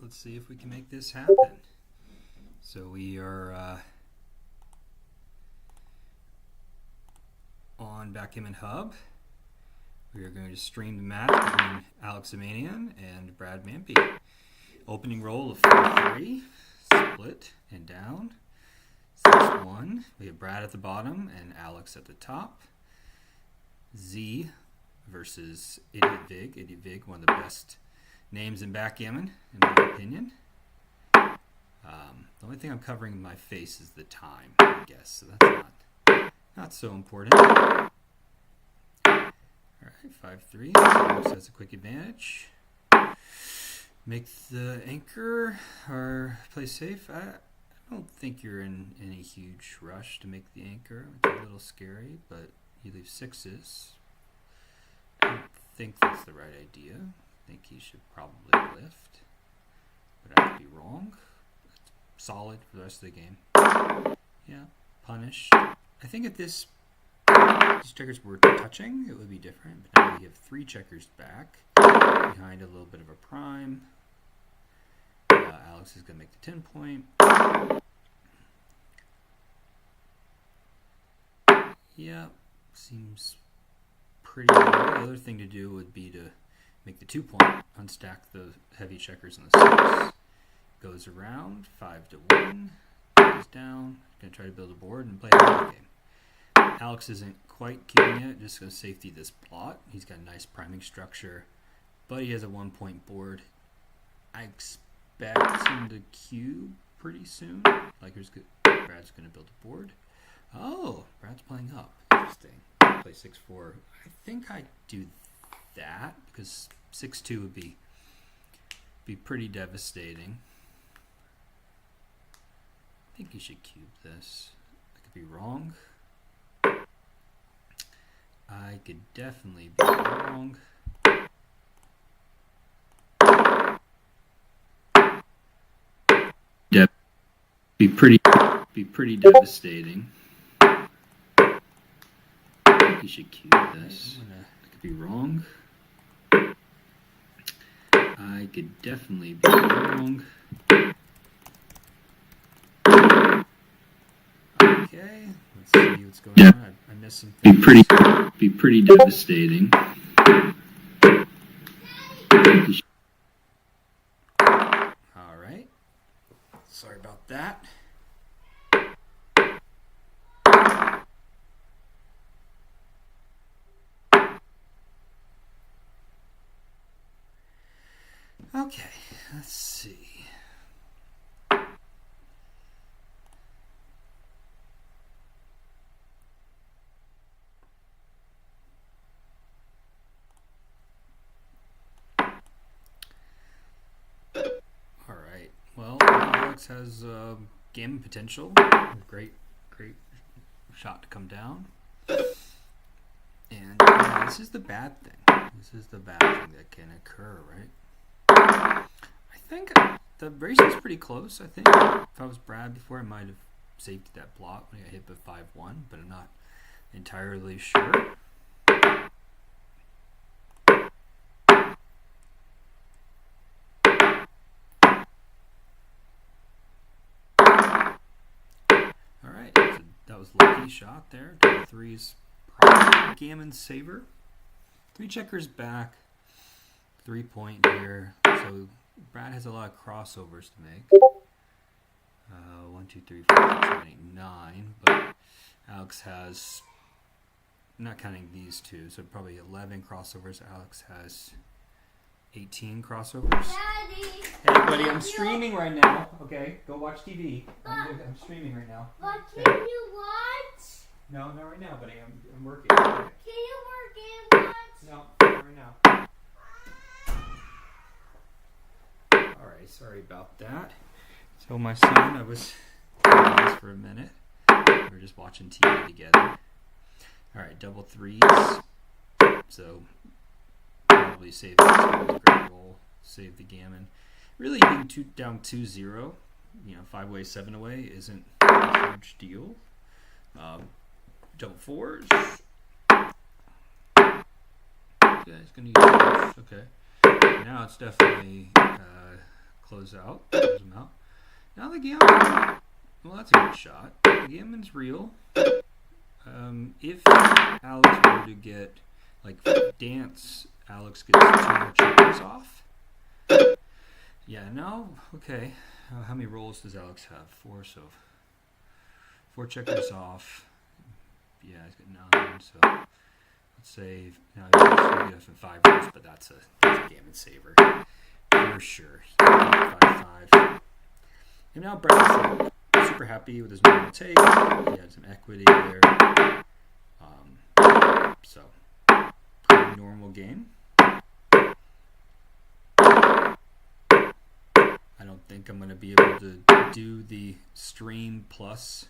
let's see if we can make this happen. So we are on Backgammon Hub. We are going to stream the match between Alex Amanian and Brad Mampe. Opening roll of 4-3, split and down. 6-1. We have Brad at the bottom and Alex at the top. Z versus Idiot Vig. Idiot Vig, one of the best names in backgammon, in my opinion. The only thing I'm covering in my face is the time, I guess, so that's not so important. All right, 5-3. Alex has a quick advantage. Make the anchor or play safe. I don't think you're in any huge rush to make the anchor. It's a little scary, but you leave sixes. I don't think that's the right idea. I think he should probably lift, but I could be wrong. It's solid for the rest of the game. Yeah, punish. I think if these checkers were touching, it would be different. But now we have 3 checkers back behind a little bit of a prime. Alex is going to make the 10 point. Yeah, seems pretty good. The other thing to do would be to make the 2 point, unstack the heavy checkers on the 6. Goes around, 5-1, goes down. Going to try to build a board and play another game. Alex isn't quite keeping it, just going to safety this plot. He's got a nice priming structure, but he has a 1 point board. I expect him to cube pretty soon. Brad's going to build a board. Oh, Brad's playing up. Interesting. Play 6-4. I think I do that because 6-2 would be pretty devastating. I think you should cube this. I could be wrong. I could definitely be wrong. Be pretty devastating. I think you should cube this. I could be wrong. I could definitely be wrong. Okay, let's see what's going on. I missed something. Be pretty devastating. All right. Sorry about that. Okay, let's see. All right. Well, Alex has gammon potential. Great shot to come down. And this is the bad thing. This is the bad thing that can occur, right? I think the racing's pretty close. I think if I was Brad before, I might have saved that block when I got hit by 5-1, but I'm not entirely sure. All right, so that was a lucky shot there. Double threes, probably gammon saver. 3 checkers back, 3 point here. So Brad has a lot of crossovers to make. 1, 2, 3, 4, 5, 6, 7, 8, 9. But Alex has, not counting these two, so probably 11 crossovers. Alex has 18 crossovers. Daddy! Hey, buddy, I'm streaming right now. Okay, go watch TV. I'm streaming right now. But can you watch? No, not right now, buddy. I'm working. Okay? Can you work and watch? No, not right now. Alright, sorry about that. So my son, I was doing this for a minute. We were just watching TV together. Alright, double threes. So probably save this. Great roll. Save the gammon. Really being down 2-0, 5 away, 7 away isn't a huge deal. Double fours. Okay, it's gonna use fours. Okay. Now it's definitely close them out. Now the gammon, well, that's a good shot. The gammon's real. If Alex were to get, like, dance, Alex gets 2 more checkers off. Yeah, no, okay. How many rolls does Alex have? 4, so 4 checkers off. Yeah, he's got 9, so let's say now he's got 5 rolls, but that's a gammon saver for sure. 5-5. And now Brad's like super happy with his normal take. He had some equity there. So pretty normal game. I don't think I'm going to be able to do the stream plus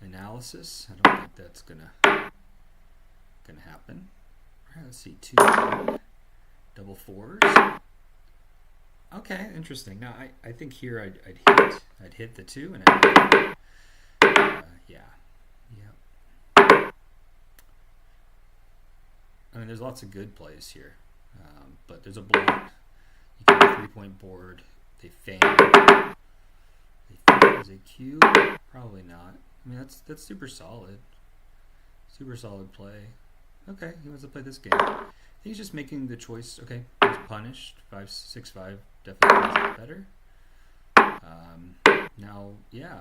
analysis. I don't think that's gonna happen. All right, let's see, 2 double 4s. Okay, interesting. Now I think here I'd hit the 2 and yeah. I mean, there's lots of good plays here, but there's a block. You can have a 3-point board. They feign. Is it Q? Probably not. I mean, that's super solid. Super solid play. Okay, he wants to play this game. I think he's just making the choice. Okay, he's punished. 5-6-5 definitely plays it better. Now, yeah.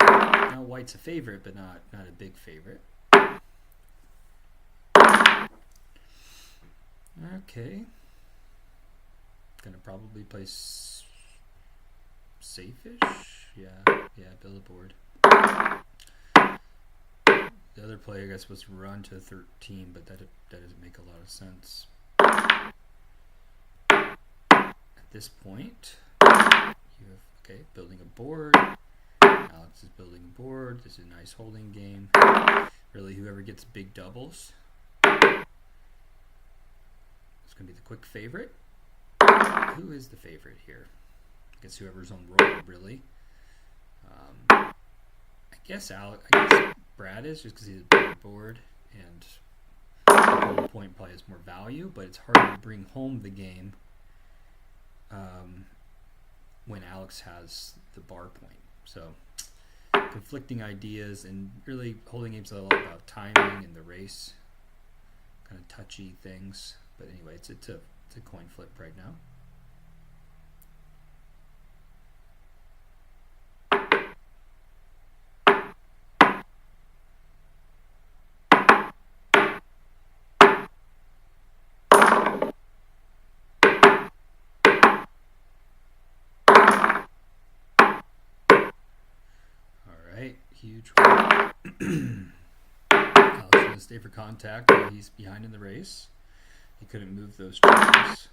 Now White's a favorite, but not a big favorite. Okay. Gonna probably play safe-ish. Yeah, build a board. The other player, I guess, was run to 13, but that doesn't make a lot of sense. At this point, you have, building a board. Alex is building a board. This is a nice holding game. Really, whoever gets big doubles is going to be the quick favorite. Who is the favorite here? I guess whoever's on roll, really. I guess Brad is, just because he's a bigger board, and the goal point probably has more value, but it's hard to bring home the game when Alex has the bar point. So conflicting ideas, and really holding games are all about timing and the race, kind of touchy things. But anyway, it's a coin flip right now. Huge one. Alex going to stay for contact. He's behind in the race. He couldn't move those checkers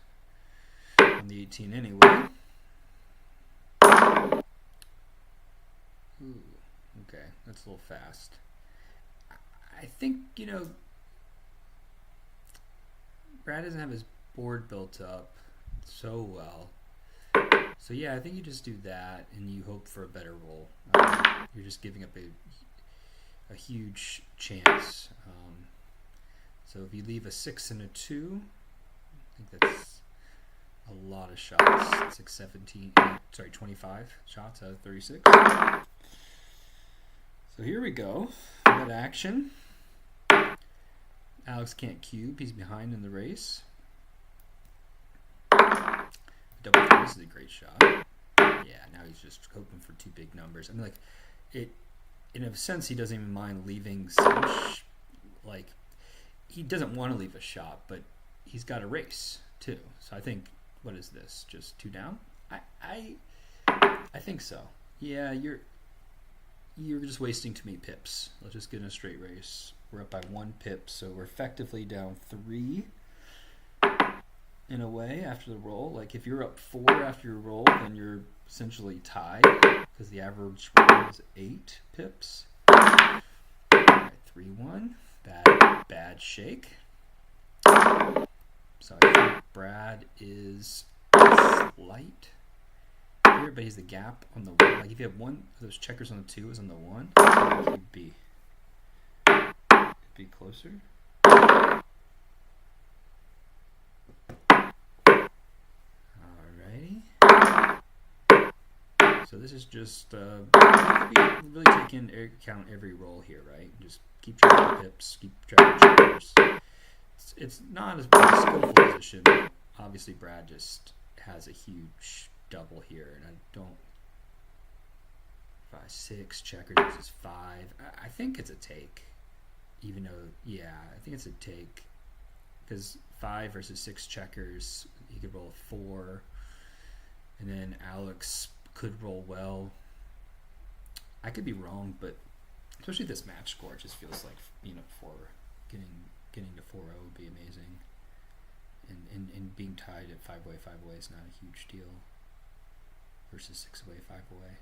on the 18 anyway. Ooh, okay, that's a little fast. I think, Brad doesn't have his board built up so well. So yeah, I think you just do that and you hope for a better roll. You're just giving up a huge chance. So if you leave a 6 and a 2, I think that's a lot of shots. It's like 25 shots out of 36. So here we go. We got action. Alex can't cube. He's behind in the race. Double 3 is a great shot. Yeah, now he's just hoping for 2 big numbers. I mean, like, in a sense, he doesn't even mind leaving cinch. Like, he doesn't want to leave a shot, but he's got a race too. So I think, what is this? Just 2 down? I think so. Yeah, you're just wasting too many pips. Let's just get in a straight race. We're up by 1 pip, so we're effectively down 3. In a way, after the roll. Like, if you're up 4 after your roll, then you're essentially tied, because the average roll is 8 pips. Alright, 3-1. Bad shake. So I think Brad is slight here, but he's the gap on the 1. Like, if you have one of those checkers on the 2 is on the 1, I think he'd be closer. So this is just really take into account every roll here, right? Just keep track of pips, keep track of checkers. It's not as a skillful position. But obviously, Brad just has a huge double here, and I don't. 5-6 checkers versus 5. I think it's a take, even though I think it's a take because 5 versus 6 checkers, he could roll a 4, and then Alex could roll well. I could be wrong, but especially this match score, it just feels like for getting to 4-0 would be amazing, and being tied at 5-way is not a huge deal versus 6-away 5-away.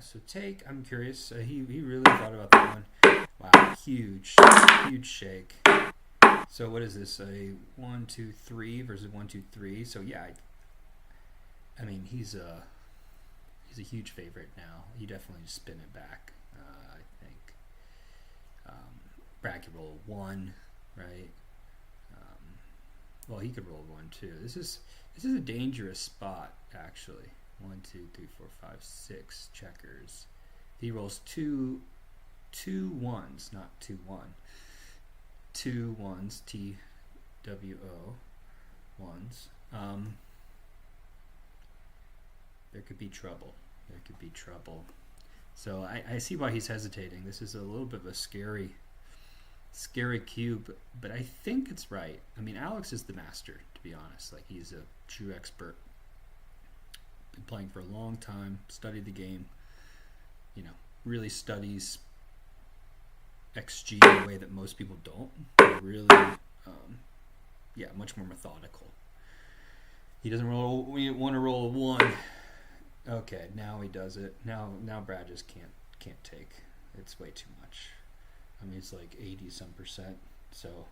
So take, I'm curious. He really thought about that one. Wow, huge shake. So what is this? A 1-2-3 versus 1-2-3. So yeah, I mean he's a huge favorite now. You definitely just spin it back. I think Brad could roll a 1, right? Well, he could roll 1 too. This is a dangerous spot actually. 1, 2, 3, 4, 5, 6 checkers. If he rolls two ones, not 2-1. 2 ones, TWO ones. There could be trouble. So I see why he's hesitating. This is a little bit of a scary cube, but I think it's right. I mean, Alex is the master, to be honest. Like, he's a true expert. Been playing for a long time, studied the game, really studies XG in a way that most people don't. Really, much more methodical. He doesn't want to roll a 1. Okay, now he does it. Now Brad just can't take. It's way too much. I mean, it's like 80-some%. So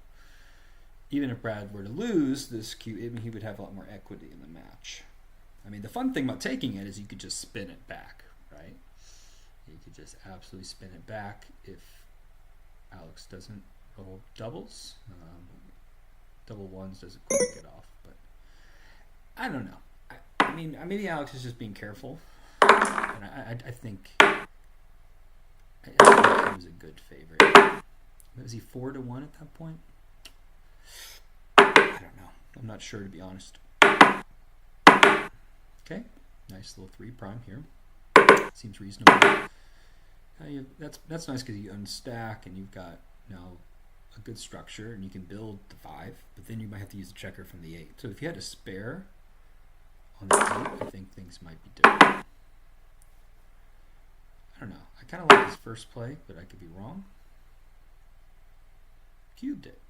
even if Brad were to lose this cube, he would have a lot more equity in the match. I mean, the fun thing about taking it is you could just spin it back, right? You could just absolutely spin it back if Alex doesn't roll doubles. Double ones doesn't quite get off, but I don't know. I mean, maybe Alex is just being careful, and I think he was a good favorite. Was he 4-1 at that point? I don't know. I'm not sure, to be honest. Okay, nice little 3 prime here. Seems reasonable. That's nice because you unstack and you've got now a good structure and you can build the 5, but then you might have to use a checker from the 8. So if you had a spare on the 8, I think things might be different. I don't know. I kind of like his first play, but I could be wrong. Cubed it.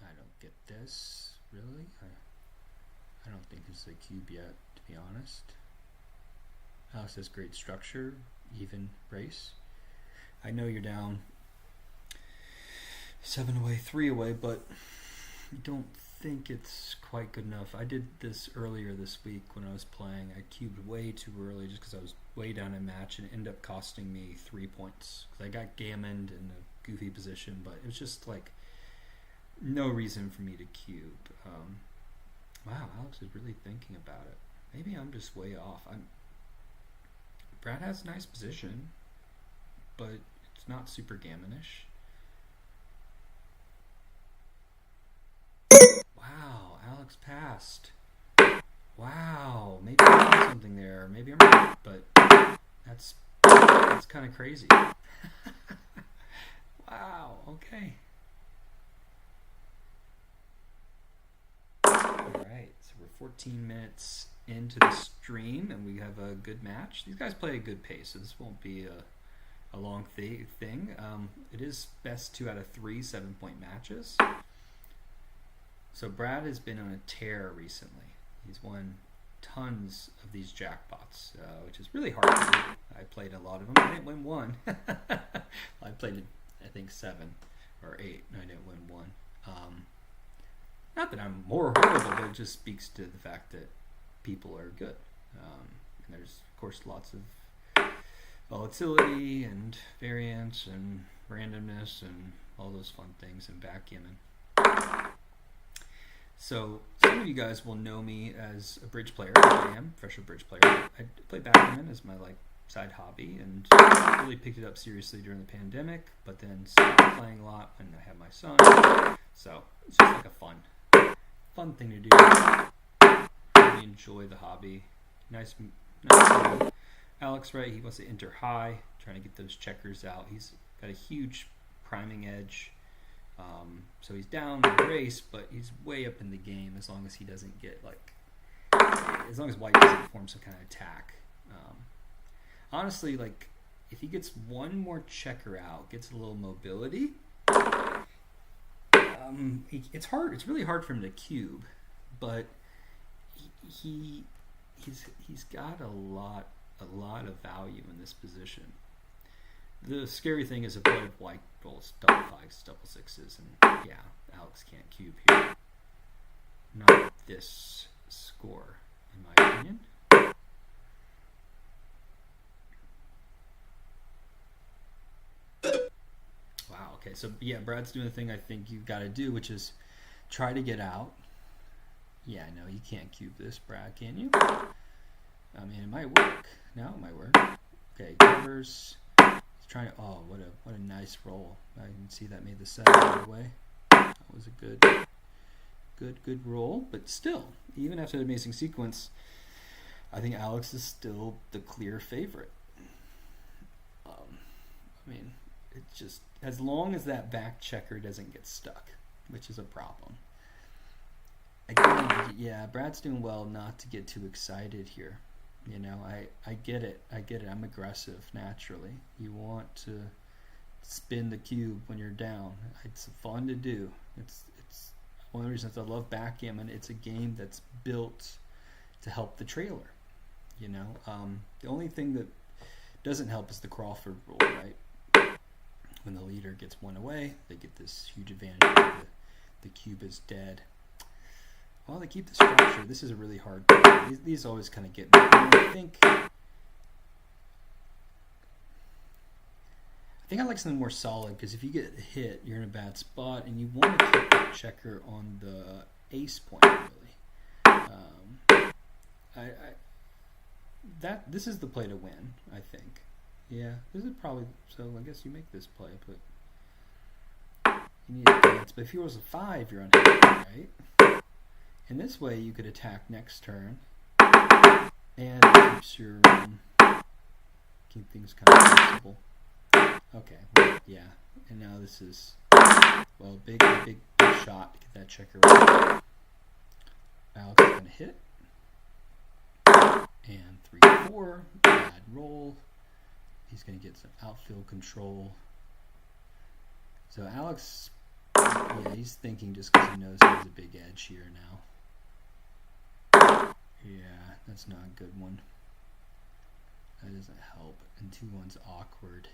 I don't get this, really. I don't think this is a cube yet, to be honest. Alex has great structure, even race. I know you're down 7 away, 3 away, but I don't think it's quite good enough. I did this earlier this week when I was playing. I cubed way too early just because I was way down in match, and it ended up costing me 3 points. Because I got gammoned in a goofy position, but it was just like no reason for me to cube. Wow, Alex is really thinking about it. Maybe I'm just way off. Brad has a nice position, but it's not super gammonish. Wow, Alex passed. Wow, maybe I'm doing something there. Maybe I'm right, but that's kind of crazy. Wow, okay. Alright, so we're 14 minutes into the stream and we have a good match. These guys play a good pace, so this won't be a long thing. It is best 2 out of 3 7-point matches. So Brad has been on a tear recently. He's won tons of these jackpots, which is really hard to do. I played a lot of them. I didn't win one. I played, I think, 7 or 8, and I didn't win one. Not that I'm more horrible, but it just speaks to the fact that people are good. And there's, of course, lots of volatility and variance and randomness and all those fun things in backgammon. So some of you guys will know me as a bridge player. I am a professional bridge player. I play backgammon as my side hobby, and really picked it up seriously during the pandemic, but then stopped playing a lot when I had my son. So it's just like a fun thing to do. Really enjoy the hobby. Nice. Alex, right? He wants to enter high, trying to get those checkers out. He's got a huge priming edge. So he's down in the race, but he's way up in the game as long as he doesn't get as long as white doesn't form some kind of attack. Honestly, if he gets one more checker out, gets a little mobility, it's hard. It's really hard for him to cube, but he's got a lot of value in this position. The scary thing is a play of white rolls double 5s, double 6s, and yeah, Alex can't cube here. Not this score, in my opinion. Wow, okay, so yeah, Brad's doing the thing I think you've got to do, which is try to get out. Yeah, no, you can't cube this, Brad, can you? I mean, it might work. No, it might work. Okay, covers. He's trying to. Oh, what a nice roll. I can see that made the 7 right away. That was a good roll. But still, even after the amazing sequence, I think Alex is still the clear favorite. I mean, it's just as long as that back checker doesn't get stuck, which is a problem. Again, yeah, Brad's doing well not to get too excited here. You know, I get it. I'm aggressive naturally. You want to spin the cube when you're down. It's fun to do. It's one of the reasons I love backgammon. It's a game that's built to help the trailer. You know, the only thing that doesn't help is the Crawford rule, right? When the leader gets one away, they get this huge advantage. The cube is dead. Well, they keep the structure. This is a really hard play. These always kind of get me. I think I like something more solid, because if you get hit, you're in a bad spot, and you want to keep that checker on the ace point, really. This is the play to win, I think. Yeah, this is probably, so I guess you make this play, but you need a dance. But if yours was a 5, you're unhappy, right? In this way, you could attack next turn, and it keeps your keep things kind of flexible. Okay, well, yeah, and now this is big shot to get that checker right. Alex is gonna hit, and 3-4, bad roll. He's gonna get some outfield control. So Alex, yeah, he's thinking just because he knows he has a big edge here now. Yeah, that's not a good one. That doesn't help. And 2-1's awkward.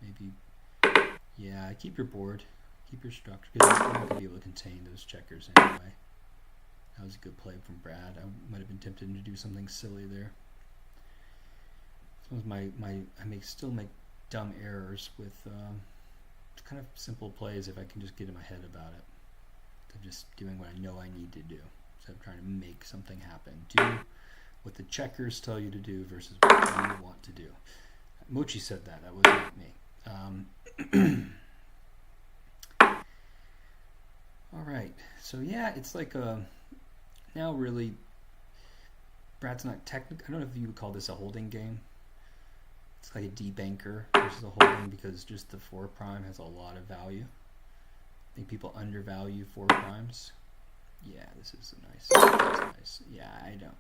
Maybe, yeah, keep your board. Keep your structure. Because you're not going to be able to contain those checkers anyway. That was a good play from Brad. I might have been tempted to do something silly there. Sometimes I still make dumb errors with kind of simple plays if I can just get in my head about it. I'm just doing what I know I need to do. So I'm trying to make something happen. Do what the checkers tell you to do versus what you want to do. Mochi said that. That wasn't me. All right. So yeah, it's like now really Brad's not technical. I don't know if you would call this a holding game. It's like a debanker versus a holding, because just the 4 prime has a lot of value. I think people undervalue 4 primes. Yeah, this is nice. Yeah, I don't.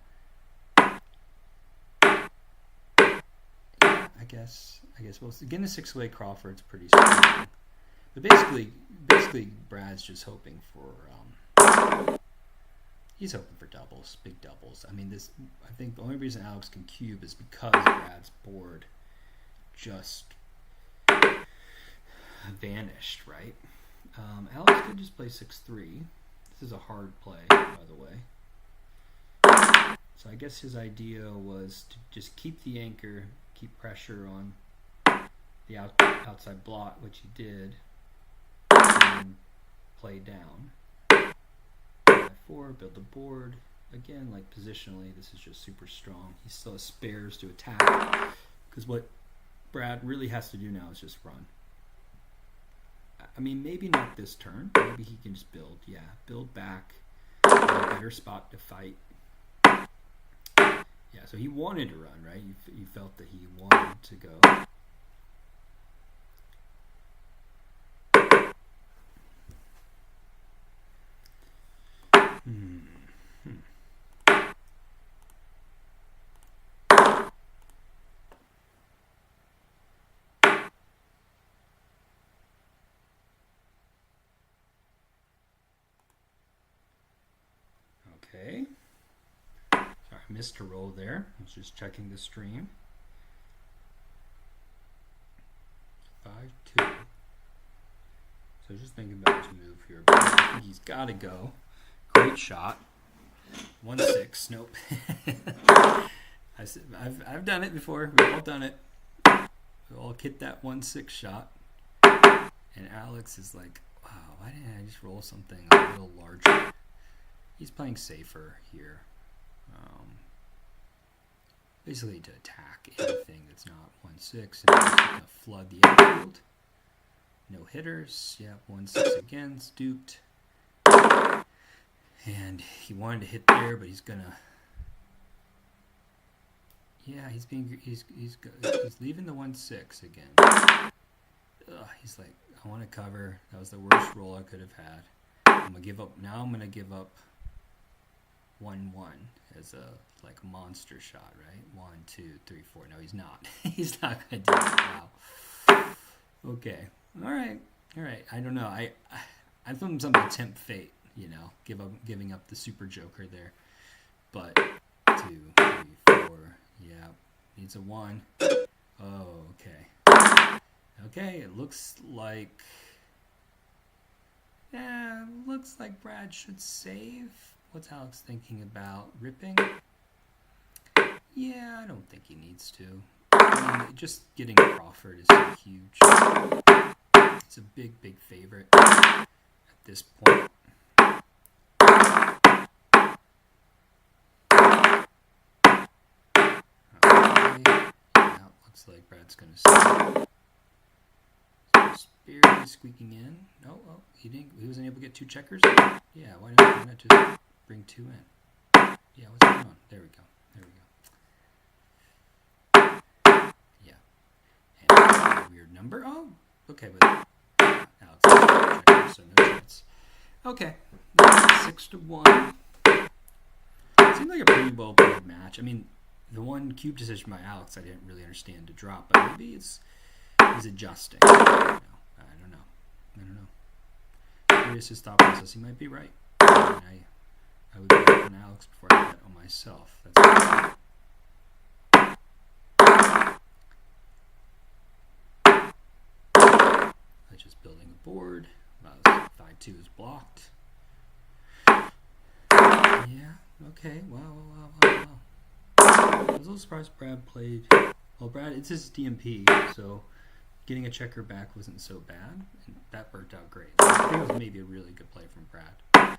Yeah, I guess. Well, getting the 6-way Crawford's pretty strong. But basically, Brad's just hoping for. He's hoping for doubles, big doubles. I mean, I think the only reason Alex can cube is because Brad's board just vanished, right? Alex could just play 6-3. This is a hard play, by the way. So I guess his idea was to just keep the anchor, keep pressure on the outside block, which he did, and play down. 5-4, build the board. Again, like positionally, this is just super strong. He still has spares to attack, because what Brad really has to do now is just run. I mean, maybe not this turn. Maybe he can just build. Yeah, build back. In a better spot to fight. Yeah, so he wanted to run, right? You felt that he wanted to go. Okay. Sorry, I missed a roll there. I was just checking the stream. 5-2. So just thinking about his move here. I think he's got to go. Great shot. 1-6. Nope. I've done it before. We've all done it. We all hit that 1-6 shot. And Alex is like, wow, why didn't I just roll something a little larger? He's playing safer here. Basically to attack anything that's not 1-6. And he's going to flood the outfield. No hitters. Yeah, 1-6 again. It's duped. And he wanted to hit there, but he's gonna. Yeah, he's leaving the 1-6 again. He's like, I want to cover. That was the worst roll I could have had. I'm gonna give up. Now I'm gonna give up 1-1 as a monster shot, right? 1, 2, 3, 4. No, he's not. He's not gonna do it. Wow. Okay. All right. I don't know. I thought something to tempt fate. You know, giving up the super joker there. But 2, 3, 4. Yeah, needs a 1. Oh, okay. Okay, it looks like. Yeah, looks like Brad should save. What's Alex thinking about? Ripping? Yeah, I don't think he needs to. I mean, just getting Crawford is so huge. It's a big favorite at this point. Looks like Brad's going to save. Just barely squeaking in. No, he wasn't able to get 2 checkers. Yeah, why not just bring 2 in? Yeah, what's going on? There we go. Yeah. And a weird number. Oh, okay, but Alex has 2 checkers, so no chance. Okay, 6-1. Seemed like a pretty well played match. I mean, the one cube decision by Alex I didn't really understand to drop, but maybe he's adjusting. I don't know. Curious his thought process. He might be right. I mean, I would bet on Alex before I bet on myself. That's just building a board. 5-2 is blocked. Yeah. Okay. Wow. I was a little surprised Brad played. Well, Brad, it's his DMP, so getting a checker back wasn't so bad, and that worked out great. I think it was maybe a really good play from Brad.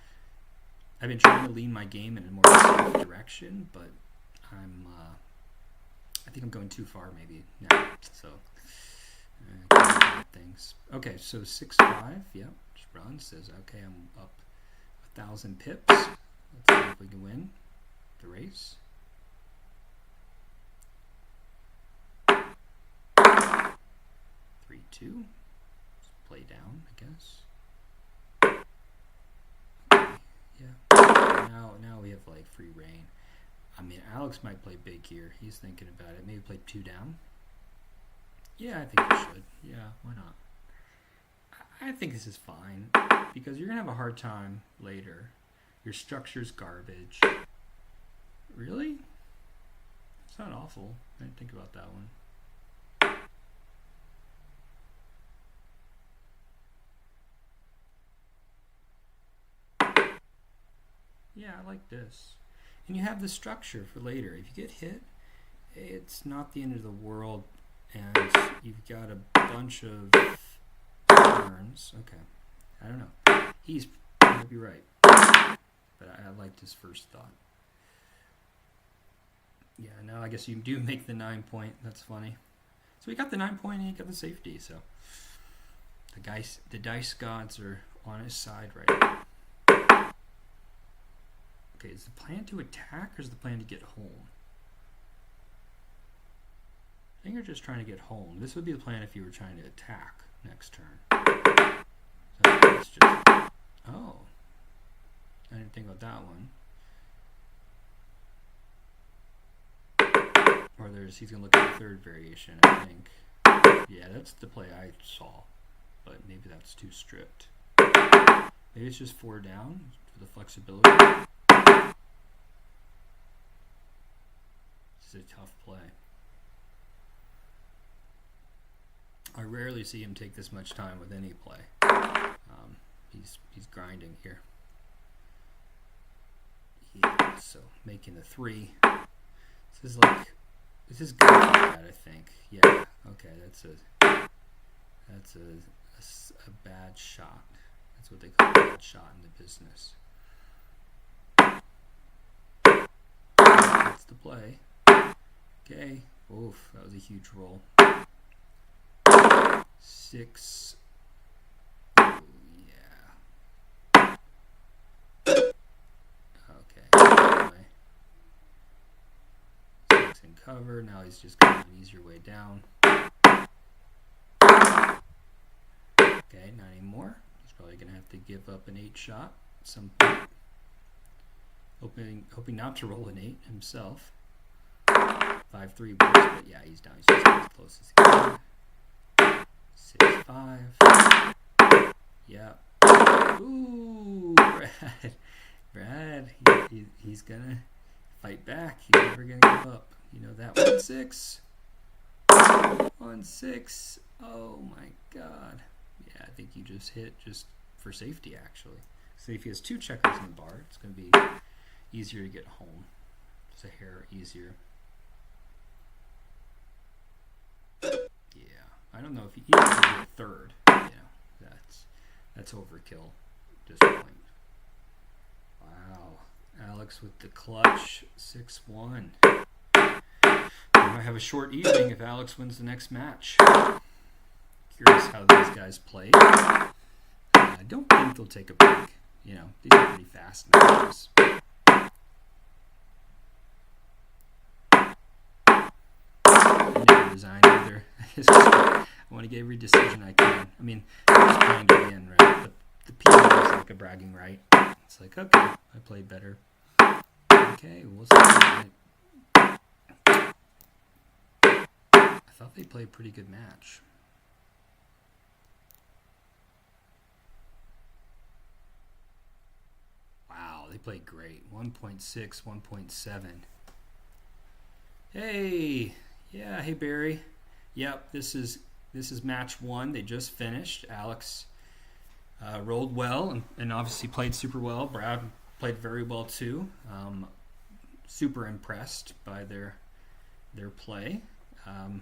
I've been trying to lean my game in a more safe direction, but I think I'm going too far maybe now. So things. Okay, so 6-5. Yep, just run. Says okay, I'm up 1,000 pips. Let's see if we can win the race. 3-2. Play down, I guess. Okay, yeah. Now we have like free reign. I mean, Alex might play big here. He's thinking about it. Maybe play 2 down. Yeah, I think he should. Yeah, why not? I think this is fine because you're gonna have a hard time later Your structure's garbage. Really? It's not awful. I didn't think about that one. Yeah, I like this. And you have the structure for later. If you get hit, it's not the end of the world, and you've got a bunch of turns. Okay, I don't know. He might be right, but I liked his first thought. Yeah, now I guess you do make the 9 point. That's funny. So we got the 9 point and he got the safety. So the dice gods are on his side right now. Okay, is the plan to attack or is the plan to get home? I think you're just trying to get home. This would be the plan if you were trying to attack next turn. So it's just... Oh. I didn't think about that one. Or he's going to look at the third variation, I think. Yeah, that's the play I saw. But maybe that's too strict. Maybe it's just 4 down for the flexibility. This is a tough play. I rarely see him take this much time with any play. He's grinding here. Yeah, so making the 3. This is good for that, I think. Yeah, okay, that's a bad shot. That's what they call a bad shot in the business. That's the play. Okay. Oof, that was a huge roll. 6. Oh, yeah. Okay. Anyway. 6 in cover. Now he's just going an easier way down. Okay, not anymore. He's probably going to have to give up an 8 shot at some point. Hoping not to roll an 8 himself. 5-3 works, but yeah, he's down. He's just as close as he can. 6-5. Yeah. Ooh, Brad. He's gonna fight back. He's never gonna give up. You know that. 1-6. 1-6. Oh my God. Yeah, I think you just hit just for safety actually. So if he has 2 checkers in the bar, it's gonna be easier to get home. Just a hair easier. Yeah, I don't know if he even can get a 3rd. You know, that's overkill at this point. Wow, Alex with the clutch 6-1. We might have a short evening if Alex wins the next match. Curious how these guys play. I don't think they'll take a break. You know, these are pretty fast matches. I never resign either. I want to get every decision I can. I mean, I'm just playing to win, right? But the PR is like a bragging right. It's like, okay, I played better. Okay, we'll see. I thought they played a pretty good match. Wow, they played great. 1.6, 1.7. Hey, yeah, hey Barry. Yep, this is match 1. They just finished. Alex rolled well and obviously played super well. Brad played very well too. Super impressed by their play. I'm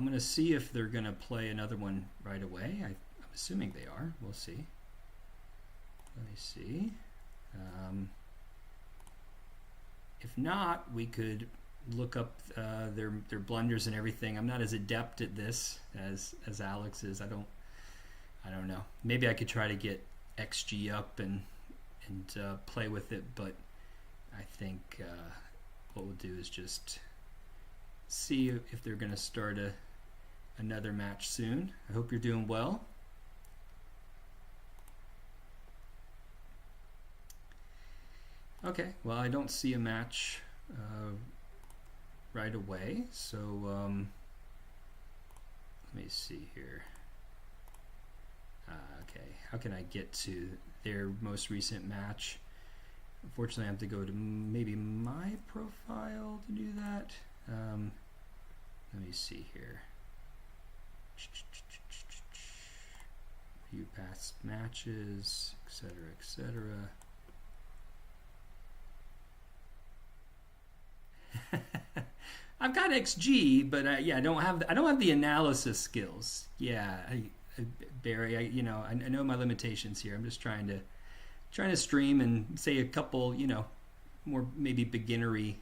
going to see if they're going to play another one right away. I'm assuming they are. We'll see. Let me see. If not, we could look up their blunders and everything. I'm not as adept at this as Alex is. I don't know. Maybe I could try to get XG up and play with it, but I think what we'll do is just see if they're going to start another match soon. I hope you're doing well. Okay, well, I don't see a match right away, so let me see here. Okay, how can I get to their most recent match? Unfortunately, I have to go to maybe my profile to do that. Let me see here. View past matches, etc., etc. I've got XG, but yeah, I don't have the analysis skills. Yeah, Barry, I know my limitations here. I'm just trying to stream and say a couple, more maybe beginnery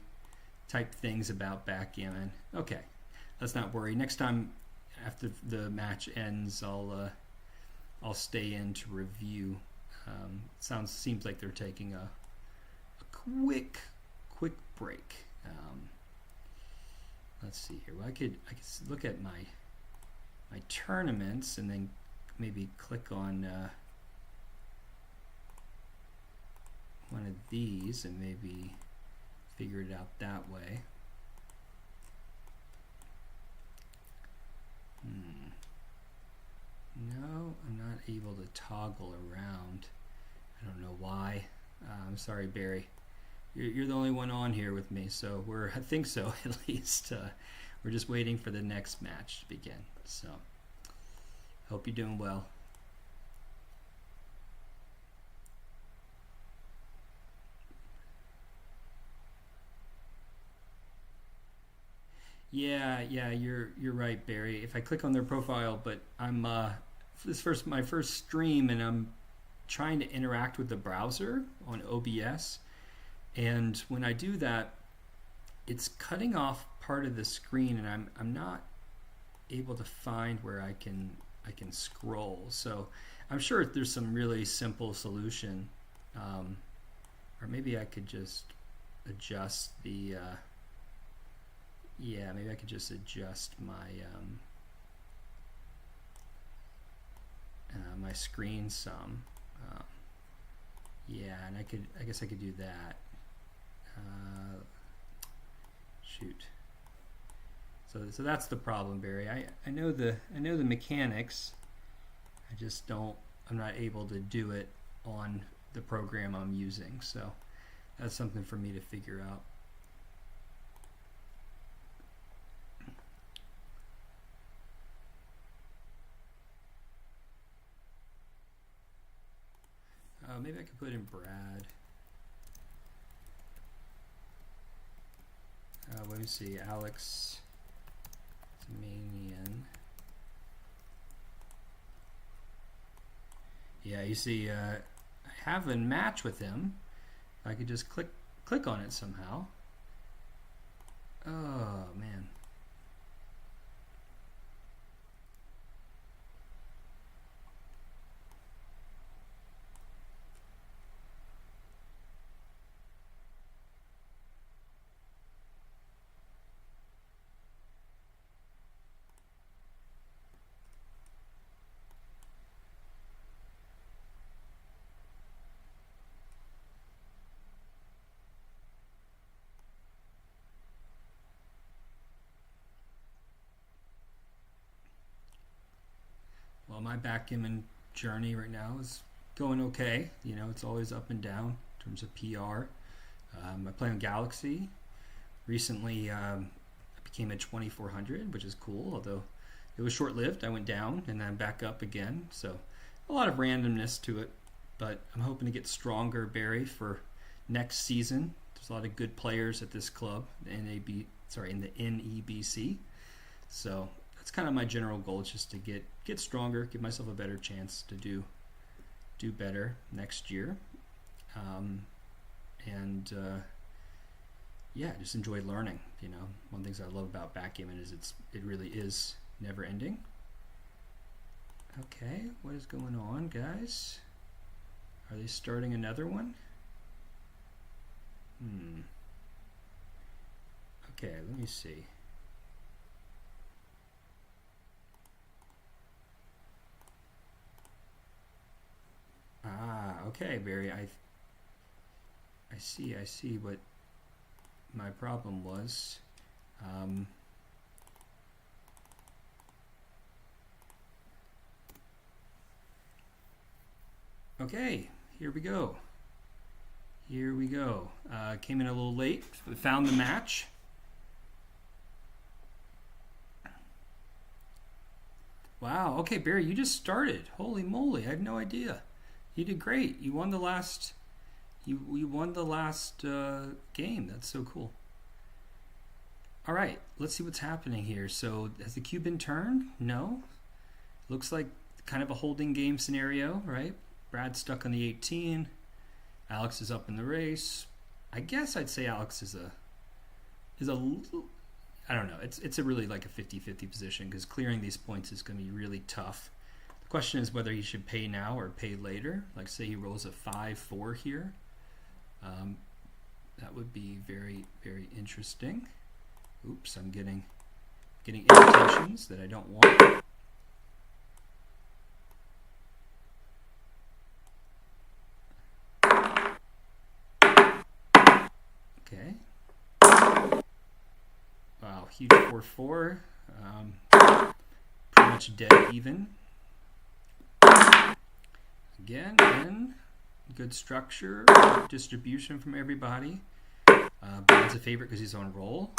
type things about backgammon. Okay, let's not worry. Next time after the match ends, I'll stay in to review. Seems like they're taking a quick break. Let's see here. Well, I could look at my tournaments and then maybe click on one of these and maybe figure it out that way. No, I'm not able to toggle around. I don't know why. I'm sorry, Barry. You're the only one on here with me, so I think so at least. We're just waiting for the next match to begin. So, hope you're doing well. Yeah, you're right, Barry. If I click on their profile, but I'm my first stream, and I'm trying to interact with the browser on OBS, and when I do that, it's cutting off part of the screen, and I'm not able to find where I can scroll. So I'm sure there's some really simple solution, or maybe I could just adjust the. Yeah, maybe I could just adjust my my screen some. Yeah, and I guess I could do that. Shoot. So that's the problem, Barry. I know the mechanics. I'm not able to do it on the program I'm using. So that's something for me to figure out. Maybe I could put in Brad. Let me see, Alex Manian. Yeah, you see, I have a match with him. I could just click on it somehow. Oh man. Well, my backgammon journey right now is going okay. It's always up and down in terms of PR. I play on Galaxy. Recently, I became a 2400, which is cool, although it was short-lived. I went down and then back up again. So a lot of randomness to it, but I'm hoping to get stronger, Barry, for next season. There's a lot of good players at this club, in the NEBC. So that's kind of my general goal, is just to get stronger, give myself a better chance to do better next year, and yeah, just enjoy learning. One of the things I love about backgammon is it really is never ending. Okay, what is going on, guys? Are they starting another one? Okay, let me see. Okay, Barry. I see what my problem was. Okay, here we go. Here we go. Came in a little late. Found the match. Wow. Okay, Barry, you just started. Holy moly! I had no idea. You did great. You won the last. You won the last game. That's so cool. All right. Let's see what's happening here. So has the cube been turned? No. Looks like kind of a holding game scenario, right? Brad's stuck on the 18. Alex is up in the race. I guess I'd say Alex is a little, I don't know. It's a really like a 50-50 position because clearing these points is going to be really tough. The question is whether he should pay now or pay later. Like say he rolls a 5-4 here. That would be very, very interesting. Oops, I'm getting invitations that I don't want. Okay. Wow, huge 4-4. Pretty much dead even. Again, good structure, distribution from everybody. Brad's a favorite because he's on roll.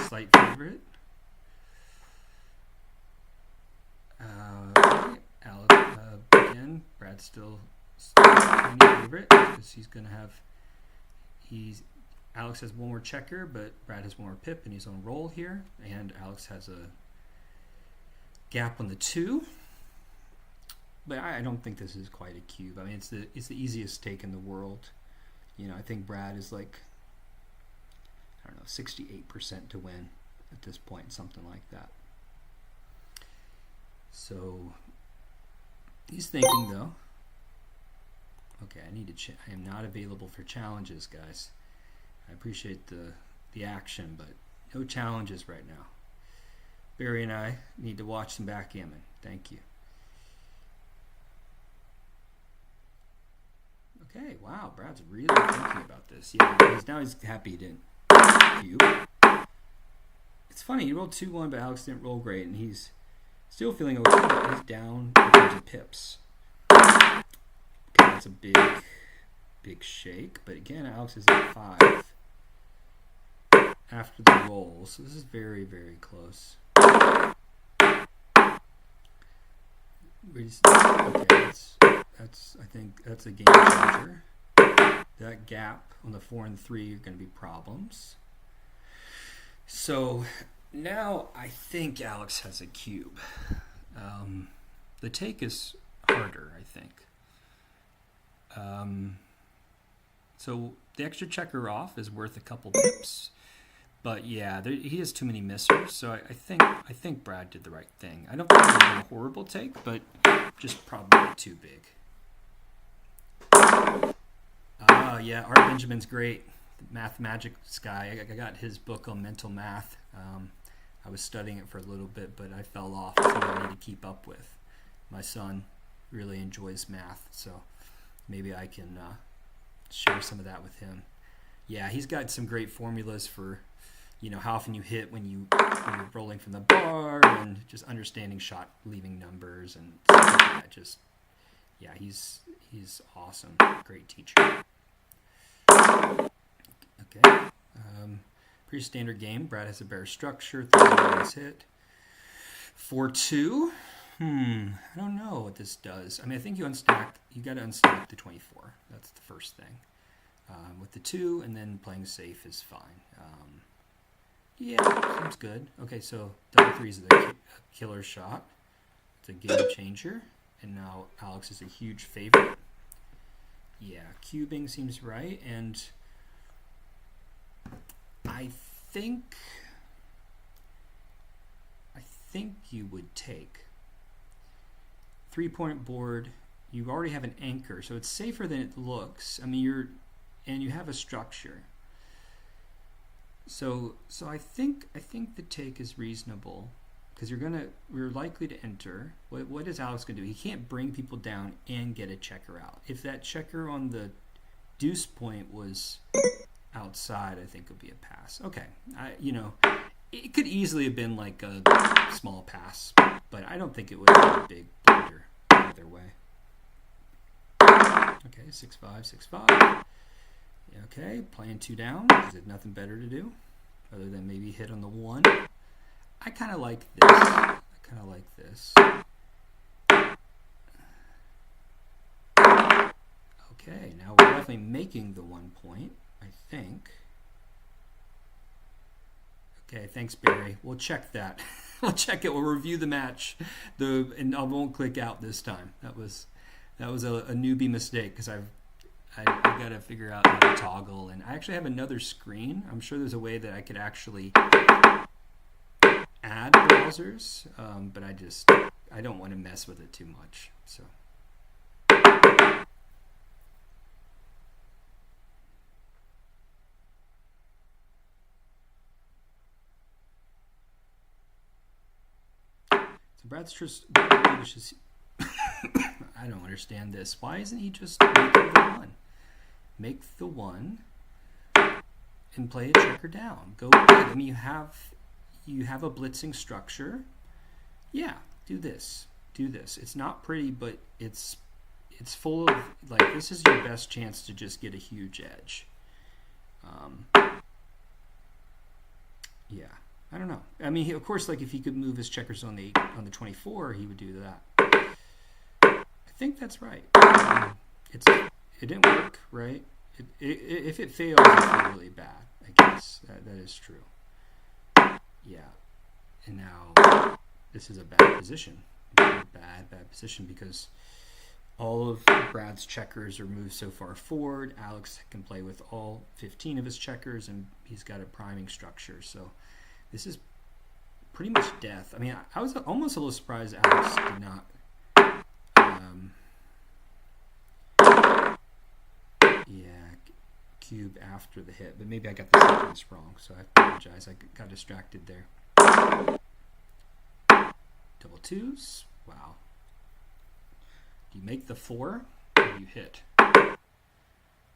Slight favorite. Alex, again, Brad's still tiny favorite because he's going to have. Alex has one more checker, but Brad has one more pip, and he's on roll here. And Alex has a gap on the 2. But I don't think this is quite a cube. I mean, it's the easiest take in the world. You know, I think Brad is like, I don't know, 68% to win at this point, something like that. So he's thinking though. Okay, I need to. I am not available for challenges, guys. I appreciate the action, but no challenges right now. Barry and I need to watch some backgammon. Thank you. Okay, wow, Brad's really thinking about this. Yeah, now he's happy he didn't cube. It's funny, he rolled 2-1, but Alex didn't roll great, and he's still feeling okay, but he's down in terms of pips. Okay, that's a big shake, but again, Alex is at 5 after the roll, so this is very, very close. Okay, I think that's a game changer. That gap on the 4 and 3 are going to be problems. So now I think Alex has a cube. The take is harder, I think. So the extra checker off is worth a couple pips. But yeah, he has too many missers, so I think Brad did the right thing. I don't think it was a horrible take, but just probably too big. Yeah, Art Benjamin's great. The Math Magic's guy. I got his book on mental math. I was studying it for a little bit, but I fell off. It's something I need to keep up with. My son really enjoys math, so maybe I can share some of that with him. Yeah, he's got some great formulas for, you know, how often you hit when you're rolling from the bar, and just understanding shot leaving numbers and stuff like that. Just yeah, he's awesome. Great teacher. Okay. Pretty standard game. Brad has a better structure. 3 lines hit. 4-2. I don't know what this does. I mean, I think you got to unstack the 24. That's the first thing. With the 2, and then playing safe is fine. Yeah, seems good. Okay, so double 3 is the killer shot. It's a game changer. And now Alex is a huge favorite. Yeah, cubing seems right. And I think you would take 3-point board. You already have an anchor, so it's safer than it looks. I mean, you have a structure. So I think the take is reasonable because we're likely to enter. What is Alex going to do? He can't bring people down and get a checker out. If that checker on the deuce point was outside, I think it would be a pass. Okay, it could easily have been like a small pass, but I don't think it would have been a big blunder either way. Okay, 6-5, 6-5. Okay, playing 2 down because there's nothing better to do other than maybe hit on the 1. I kind of like this. Okay, now we're definitely making the 1 point, I think. Okay, thanks, Barry. We'll check that. We'll check it. We'll review the match. And I won't click out this time. That was a newbie mistake because I got to figure out how to toggle. And I actually have another screen. I'm sure there's a way that I could actually add browsers, but I don't want to mess with it too much. So. Brad's just I don't understand this. Why isn't he just making the 1? Make the 1 and play a checker down. Go big. I mean, you have a blitzing structure. Yeah, do this. Do this. It's not pretty, but it's full of, like, this is your best chance to just get a huge edge. Yeah. I don't know. I mean, of course, like if he could move his checkers on the 24, he would do that. I think that's right. It didn't work, right? If it fails, it's really bad. I guess that is true. Yeah. And now this is a bad position. Bad position because all of Brad's checkers are moved so far forward. Alex can play with all 15 of his checkers, and he's got a priming structure. So. This is pretty much death. I mean, I was almost a little surprised Alex did not cube after the hit, but maybe I got the sequence wrong, so I apologize. I got distracted there. Double 2s. Wow. Do you make the 4 or do you hit? I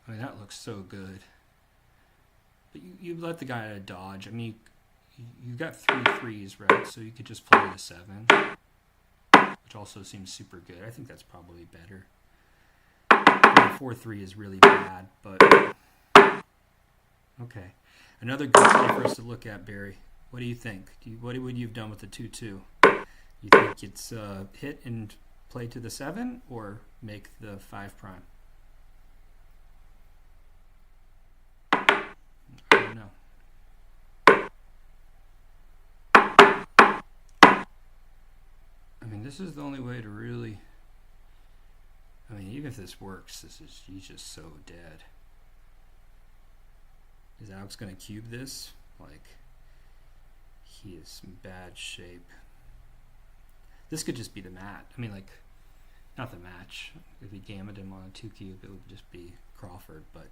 mean, that looks so good. But you let the guy dodge. I mean, you got 3 3s, right? So you could just play the 7, which also seems super good. I think that's probably better. 4-3 is really bad, but okay. Another good play for us to look at, Barry. What do you think? What would you have done with the 2-2? You think it's hit and play to the 7, or make the 5 prime? I don't know. I mean, this is the only way to really. I mean, even if this works, he's just so dead. Is Alex going to cube this? Like, he is in bad shape. This could just be the mat. I mean, like, not the match. If he gammoned him on a 2 cube, it would just be Crawford, but.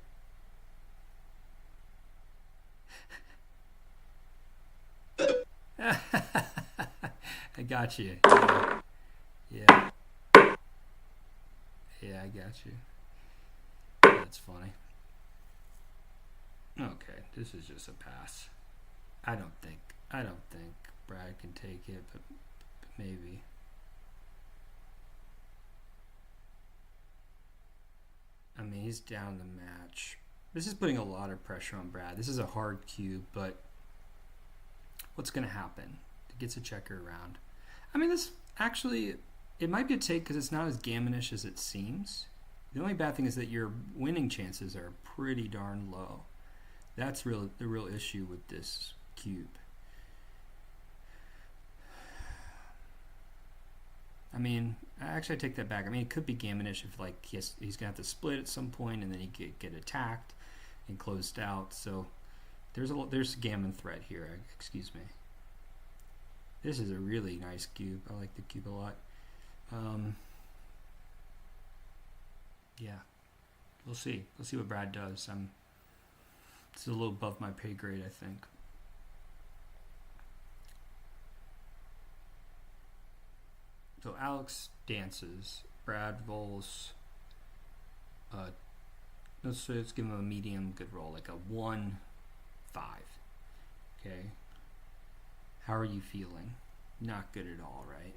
I got you. Yeah. Yeah, I got you. That's funny. Okay, this is just a pass. I don't think Brad can take it, but maybe. I mean, he's down the match. This is putting a lot of pressure on Brad. This is a hard cube, but what's going to happen? It gets a checker around. I mean, this actually, it might be a take because it's not as gammonish as it seems. The only bad thing is that your winning chances are pretty darn low. That's the real issue with this cube. I mean, actually I take that back. I mean, it could be gammonish if like he's going to have to split at some point and then he get attacked and closed out. So there's a gammon threat here. Excuse me. This is a really nice cube. I like the cube a lot. Yeah, we'll see. We'll see what Brad does. It's a little above my pay grade, I think. So Alex dances. Brad rolls. Let's give him a medium good roll, like a 1-5. Okay. How are you feeling? Not good at all, right?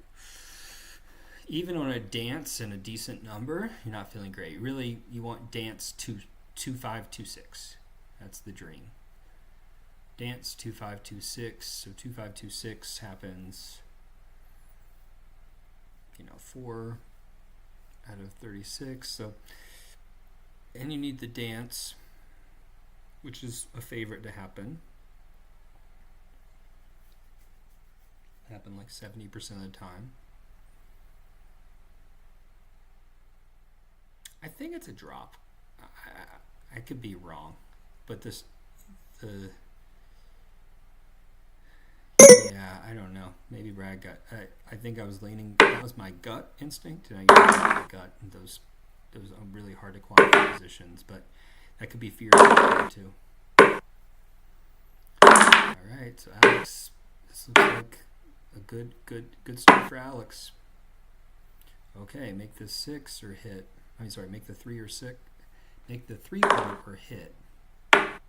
Even on a dance and a decent number, you're not feeling great. Really, you want dance to 2526. That's the dream. Dance 2526. So 2526 happens, 4 out of 36. So, and you need the dance, which is a favorite to happen. Happen like 70% of the time. I think it's a drop. I could be wrong, but I don't know. Maybe Brad got. I think I was leaning. That was my gut instinct, and I got my gut in those really hard to quantify positions, but that could be fear too. All right, so Alex, this looks like a good start for Alex. Okay, make the 6 or hit. Make the 3 or 6. Make the 3-point or hit. I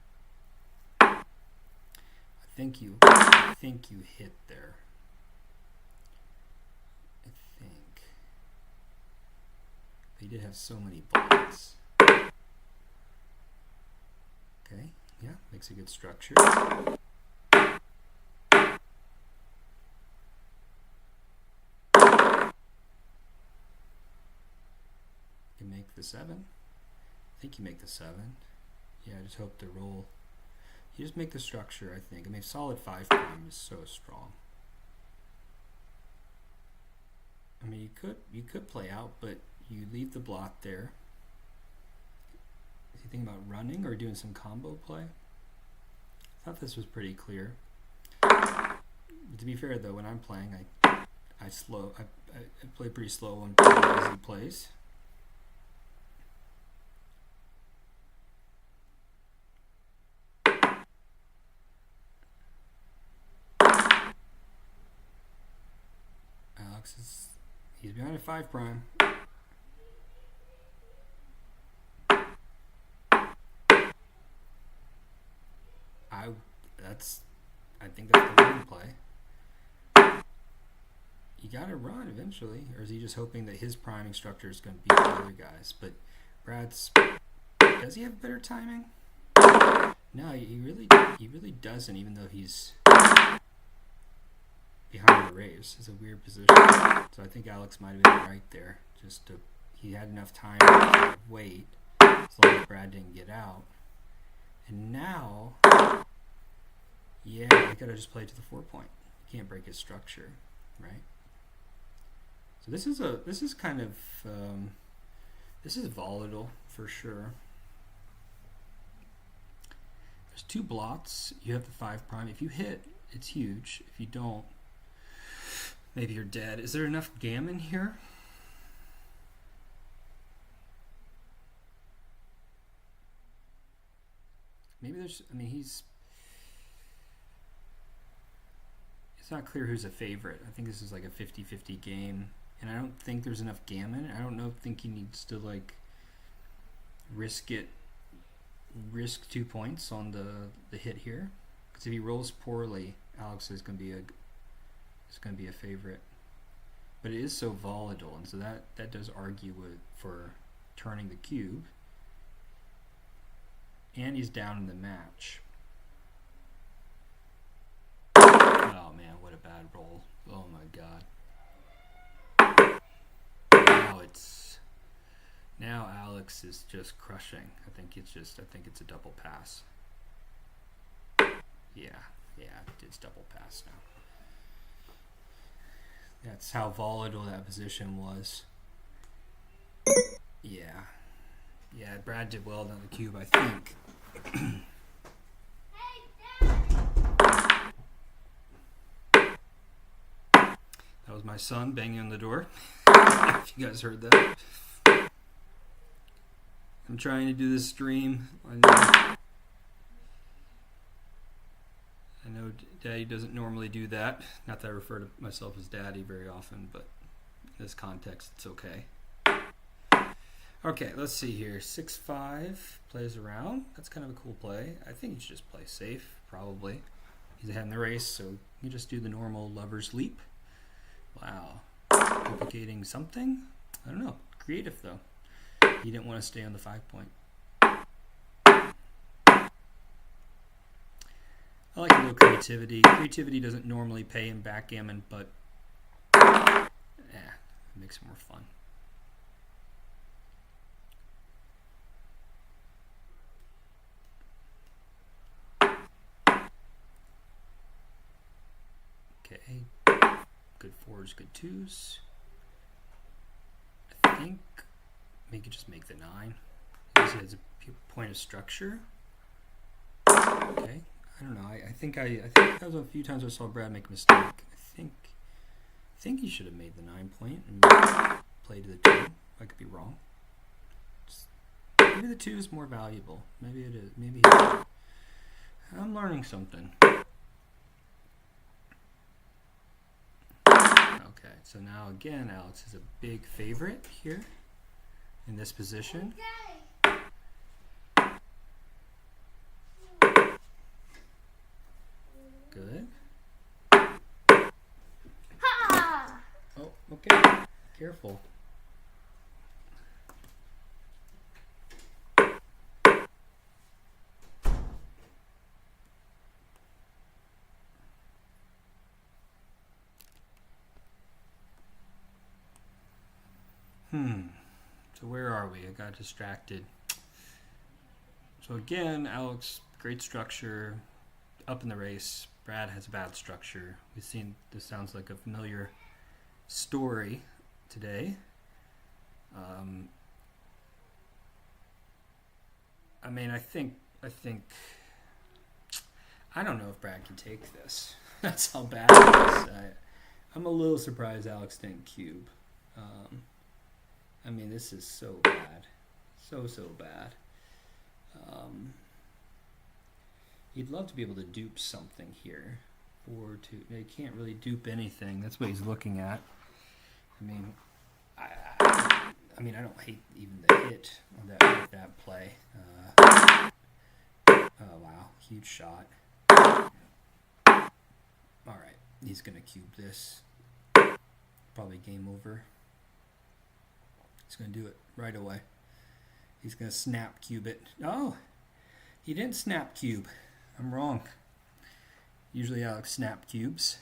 think you hit there. I think. They did have so many bullets. Okay, yeah, makes a good structure. You make the 7. I think you make the 7. Yeah, I just hope the roll. You just make the structure, I think. I mean, solid 5 prime is so strong. I mean, you could play out, but you leave the blot there. Is he thinking about running or doing some combo play? I thought this was pretty clear. To be fair, though, when I'm playing, I play pretty slow on pretty easy plays. He's behind a 5 prime. I think that's the winning play. You gotta run eventually, or is he just hoping that his priming structure is going to beat the other guys? But does he have better timing? No, he really doesn't, even though he's behind the raise. Is a weird position. So I think Alex might have been right there. He had enough time to wait as long as Brad didn't get out. And now, yeah, I gotta just play to the 4-point. You can't break his structure, right? So this is kind of this is volatile for sure. There's 2 blots. You have the 5 prime. If you hit, it's huge. If you don't, maybe you're dead. Is there enough gammon here? Maybe there's, it's not clear who's a favorite. I think this is like a 50-50 game, and I don't think there's enough gammon. I don't think he needs to like risk 2 points on the hit here, because if he rolls poorly, Alex is going to be a favorite. But it is so volatile, and so that does argue for turning the cube. And he's down in the match. Oh man, what a bad roll. Oh my god. Now Alex is just crushing. I think it's a double pass. Yeah, it's double pass now. That's how volatile that position was. Yeah, Brad did well on the cube, I think. That was my son banging on the door. If you guys heard that. I'm trying to do this stream. I know Daddy doesn't normally do that. Not that I refer to myself as Daddy very often, but in this context, it's okay. Okay, let's see here. 6-5 plays around. That's kind of a cool play. I think you should just play safe, probably. He's ahead in the race, so you just do the normal lover's leap. Wow. Duplicating something? I don't know. Creative, though. He didn't want to stay on the 5-point. I like a little creativity. Creativity doesn't normally pay in backgammon, but yeah, it makes it more fun. Okay, good fours, good twos. I think maybe just make the 9. Because it has a point of structure. Okay, I don't know. I think that was a few times I saw Brad make a mistake. I think he should have made the 9 point and played to the 2. I could be wrong. Maybe the 2 is more valuable. Maybe it is. Maybe I'm learning something. Okay, so now again, Alex is a big favorite here in this position. Good. Ha! Oh, okay. Careful. So where are we? I got distracted. So again, Alex, great structure, up in the race. Brad has a bad structure. We've seen this sounds like a familiar story today. I mean, I think I don't know if Brad can take this. That's how bad it is. I'm a little surprised Alex didn't cube. I mean, this is so bad. So bad. He'd love to be able to dupe something here. 4, 2. He can't really dupe anything. That's what he's looking at. I mean, I don't hate even the hit of that play. Oh wow, huge shot. All right, he's gonna cube this. Probably game over. He's gonna do it right away. He's gonna snap cube it. Oh, he didn't snap cube. I'm wrong. Usually Alex snap cubes.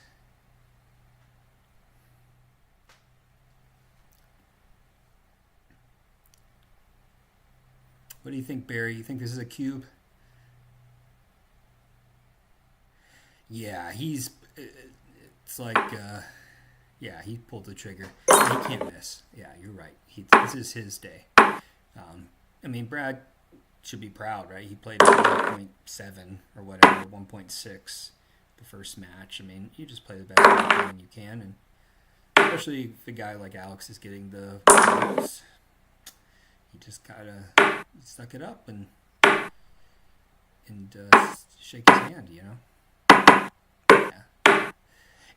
What do you think, Barry? You think this is a cube? Yeah, it's like, yeah, he pulled the trigger. He can't miss. Yeah, you're right. This is his day. I mean, Brad should be proud, right? He played 1.7 or whatever, 1.6 the first match. I mean, you just play the best game you can, and especially if a guy like Alex is getting the goals, he just gotta suck it up and shake his hand, you know. Yeah,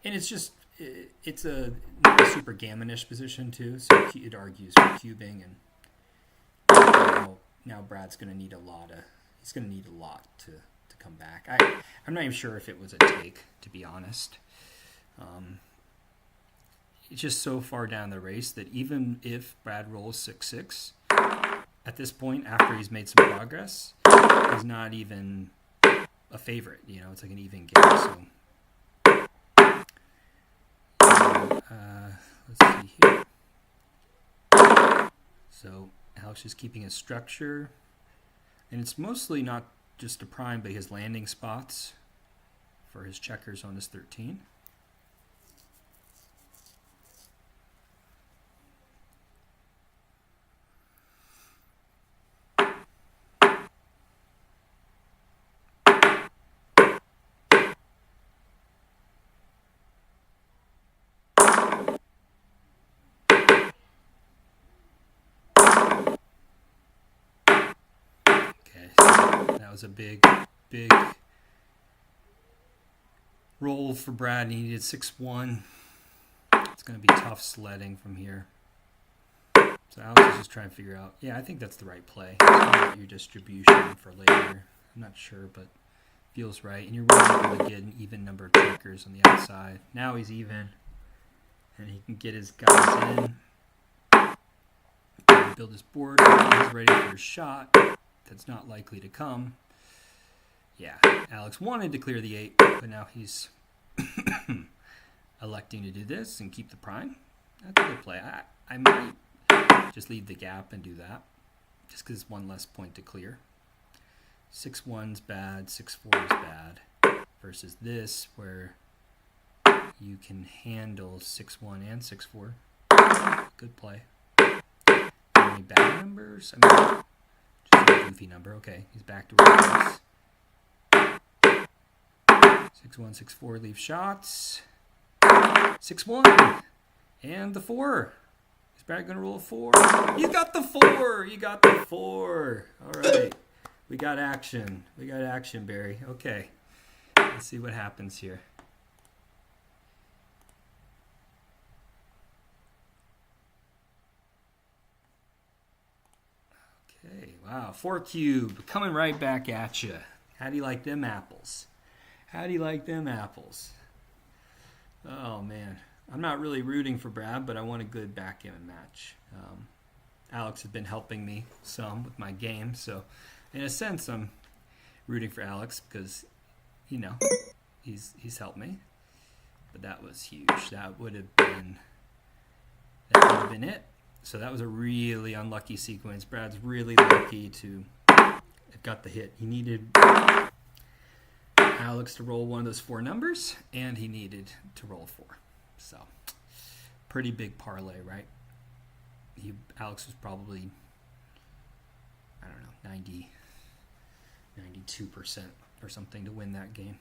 and it's just it's not a super gammonish position too, so it argues for cubing, and now Brad's gonna need a lot to come back. I'm not even sure if it was a take, to be honest. It's just so far down the race that even if Brad rolls 6-6, at this point, after he's made some progress, he's not even a favorite. You know, it's like an even game. So, let's see here. So Alex is keeping his structure, and it's mostly not just a prime, but his landing spots for his checkers on his 13. That was a big roll for Brad. He needed 6-1. It's going to be tough sledding from here. So Alex is just trying to figure out. Yeah, I think that's the right play. It's your distribution for later. I'm not sure, but feels right. And you're really able to get an even number of checkers on the outside. Now he's even, and he can get his guys in. Build his board. He's ready for a shot. That's not likely to come. Yeah, Alex wanted to clear the 8, but now he's electing to do this and keep the prime. That's a good play. I might just leave the gap and do that, just because it's one less point to clear. 6-1's bad, 6-4 is bad, versus this where you can handle 6-1 and 6-4. Good play. Any bad numbers? I mean, just a goofy number. Okay, he's back to where he was. 6-1, 6-4, leave shots. 6-1, and the 4. Is Brad going to roll a 4? You got the 4! You got the 4! All right. We got action. We got action, Barry. Okay. Let's see what happens here. Okay, wow. 4 cube coming right back at you. How do you like them apples? How do you like them apples? Oh, man. I'm not really rooting for Brad, but I want a good backgammon match. Alex has been helping me some with my game, so in a sense I'm rooting for Alex because, you know, he's helped me. But that was huge. That would have been it. So that was a really unlucky sequence. Brad's really lucky to have got the hit. He needed Alex to roll one of those 4 numbers, and he needed to roll 4. So, pretty big parlay, right? Alex was probably, I don't know, 92% or something to win that game.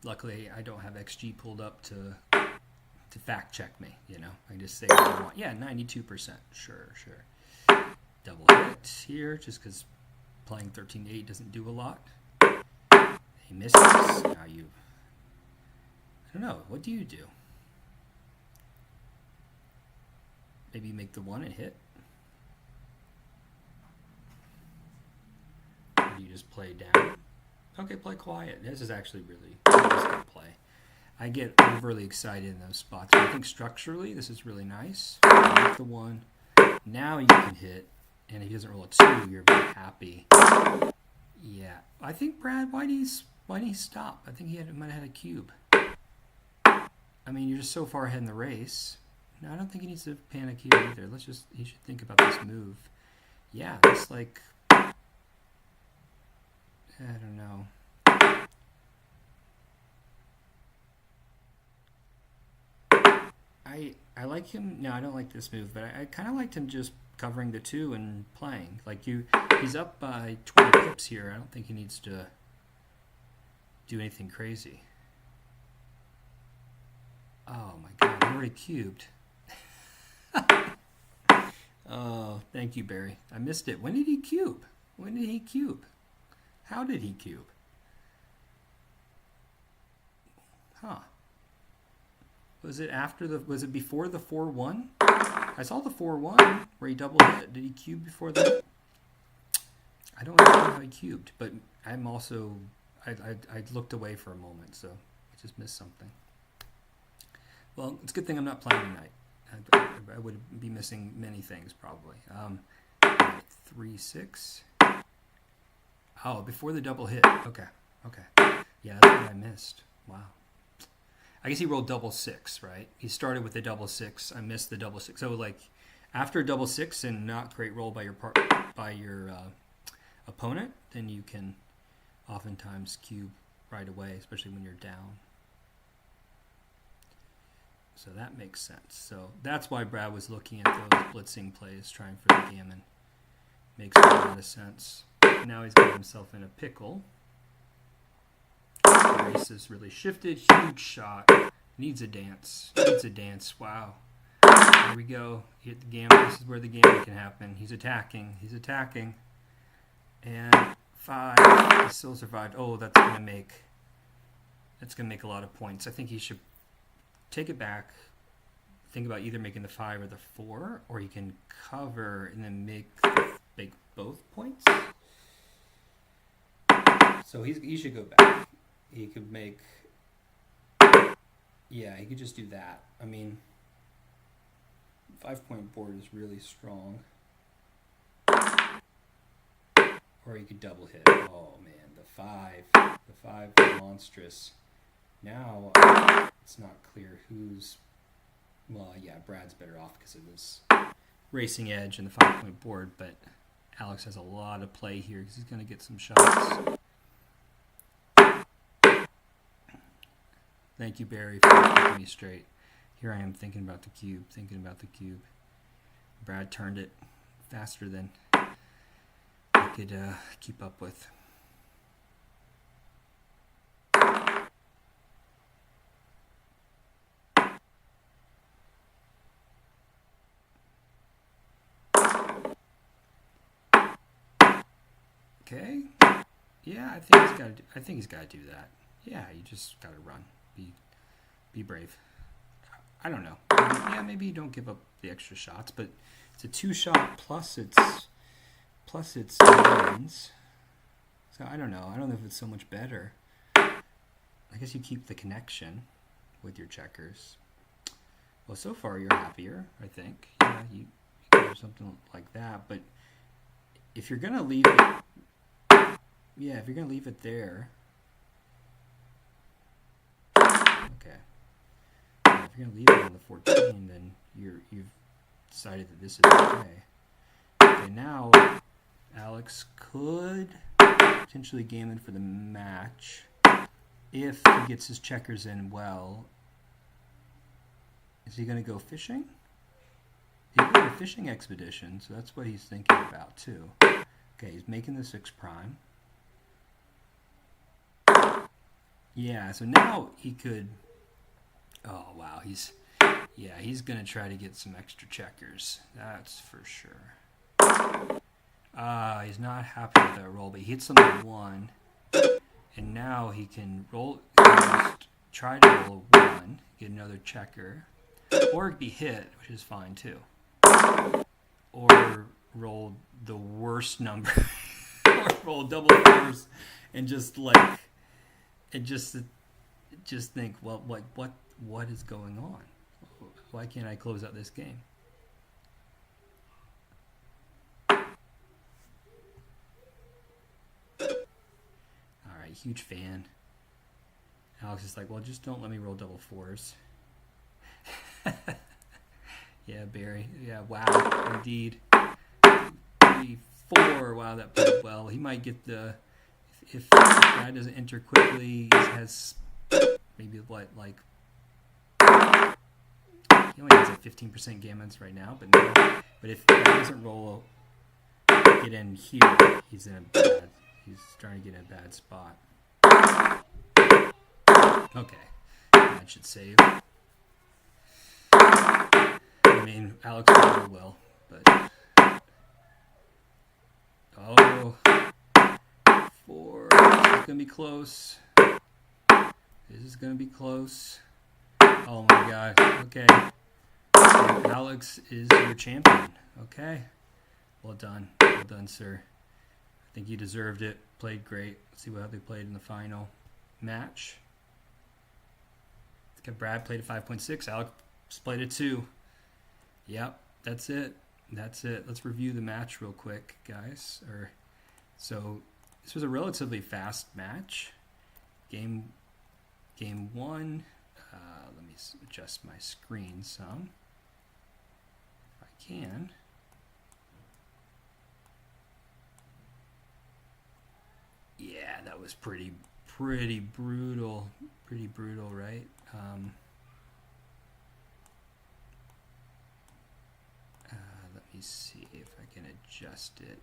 Luckily, I don't have XG pulled up to fact check me, you know. I just say what I want. Yeah, 92%. Sure. Double hit here, just because playing 13-8 doesn't do a lot. He misses. Now I don't know. What do you do? Maybe you make the 1 and hit? Or do you just play down? Okay, play quiet. This is actually really good play. I get overly excited in those spots. But I think structurally, this is really nice. Make the 1. Now you can hit. And if he doesn't roll a 2, you're very happy. Yeah. I think, Brad, why did he stop? I think he might have had a cube. I mean, you're just so far ahead in the race. No, I don't think he needs to panic here either. He should think about this move. Yeah, it's like, I don't know. I like him. No, I don't like this move, but I kind of liked him just covering the 2 and playing. Like he's up by 20 pips here. I don't think he needs to do anything crazy. Oh my God, he already cubed. Oh, thank you, Barry. I missed it. When did he cube? How did he cube? Huh. Was it before the 4-1? I saw the 4-1 where he double hit. Did he cube before that? I don't know how he cubed, but I'm also I looked away for a moment, so I just missed something. Well, it's a good thing I'm not playing tonight. I would be missing many things probably. 3-6. Oh, before the double hit. Okay. Yeah, that's what I missed. Wow. I guess he rolled double 6, right? He started with the double 6. I missed the double 6. So like after double 6 and not great roll by your opponent, then you can oftentimes cube right away, especially when you're down. So that makes sense. So that's why Brad was looking at those blitzing plays, trying for the gammon. Makes a lot of sense. Now he's got himself in a pickle. The race has really shifted. Huge shot. Needs a dance. Wow. Here we go. Hit the gammon. This is where the gammon can happen. He's attacking. And 5. He still survived. Oh, that's gonna make a lot of points. I think he should take it back. Think about either making the 5 or the 4, or he can cover and then make both points. So he should go back. He could make, he could just do that. I mean, 5-point board is really strong. Or you could double hit. Oh man, the 5 is monstrous. Now it's not clear who's. Well, yeah, Brad's better off because of this racing edge and the 5-point board, but Alex has a lot of play here because he's going to get some shots. Thank you, Barry, for keeping me straight. Here I am thinking about the cube. Brad turned it faster than I could keep up with. Okay. Yeah, I think he's got to do that. Yeah, you just got to run. Be brave. I don't know. Maybe you don't give up the extra shots, but it's a 2-shot plus it's wins. So I don't know. I don't know if it's so much better. I guess you keep the connection with your checkers. Well, so far you're happier, I think. Yeah, you do something like that. But if you're gonna leave it, there. Okay. If you're gonna leave it on the 14, then you've decided that this is okay. Okay, now Alex could potentially game in for the match if he gets his checkers in well. Is he going to go fishing? He's going a fishing expedition, so that's what he's thinking about too. Okay, he's making the 6 prime. Yeah, so now he could. Oh wow, he's going to try to get some extra checkers. That's for sure. He's not happy with that roll, but he hits on the 1, and now he can roll. Just try to roll a 1, get another checker, or be hit, which is fine too, or roll the worst number, or roll double 4s, and just think, well, like what is going on? Why can't I close out this game? Huge fan. Alex is like, well, just don't let me roll double 4s. Yeah, Barry. Yeah, wow. Indeed. 3, 4. Wow, that played well. He might get the... If Brad doesn't enter quickly, he has maybe what, like... He only has a 15% gammons right now, but if Brad doesn't get in here, he's trying to get in a bad spot. Okay. That should save. I mean, Alex probably will, but... Oh. 4. This is going to be close. Oh my god. Okay. And Alex is your champion. Okay. Well done. Well done, sir. I think you deserved it. Played great. Let's see how they played in the final match. Okay, Brad played a 5.6. Alex played a 2. Yep, that's it. Let's review the match real quick, guys. So this was a relatively fast match. Game 1. Let me adjust my screen some, if I can. Yeah, that was pretty brutal. Pretty brutal, right? Let me see if I can adjust it.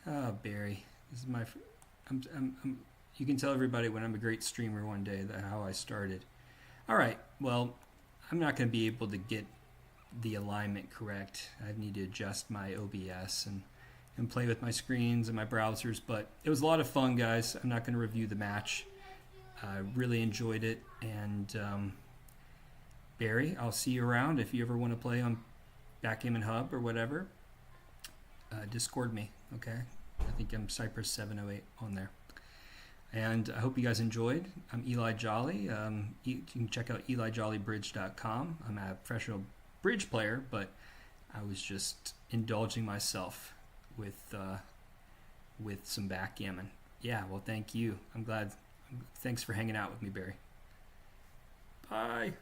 Oh, Barry, this is my. You can tell everybody when I'm a great streamer one day how I started. All right, well, I'm not going to be able to get the alignment correct. I need to adjust my OBS and play with my screens and my browsers, but it was a lot of fun, guys. I'm not going to review the match. I really enjoyed it, and Barry, I'll see you around if you ever want to play on Backgammon Hub or whatever. Discord me, okay? I think I'm Cypress 708 on there. And I hope you guys enjoyed. I'm Eli Jolly. You can check out EliJollyBridge.com. I'm a professional bridge player, but I was just indulging myself with some backgammon. Yeah, well, thank you. I'm glad. Thanks for hanging out with me, Barry. Bye.